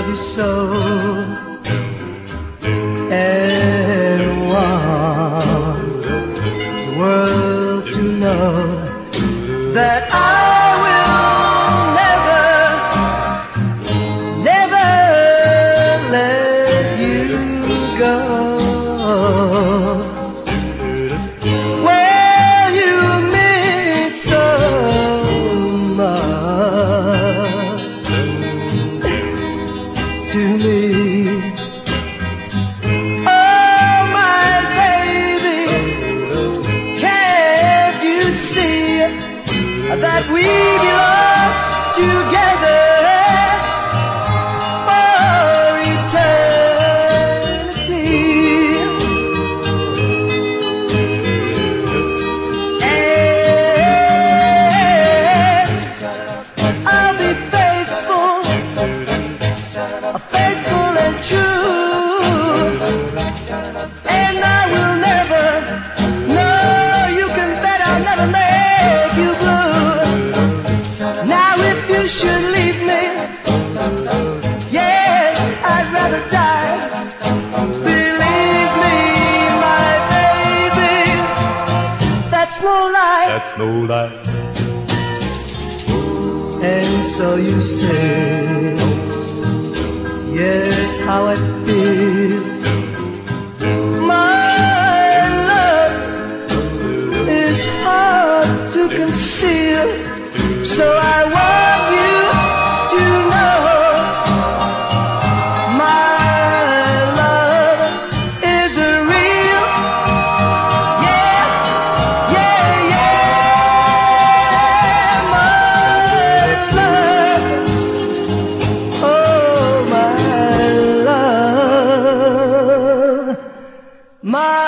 you so, and want the world to know that I will never, never let you go. Well, you mean so much to me. Oh, my baby, can't you see that we belong together for eternity? And I'll be faithful, faithful and true, and I will never, no, you can bet I'll never make you blue. Now if you should leave me, yes, I'd rather die. Believe me, my baby, that's no lie. That's no lie. And so you say, yes, how I feel. My love is hard to conceal, so I want you to know my love is a real, yeah, yeah, yeah, my love, oh my love, my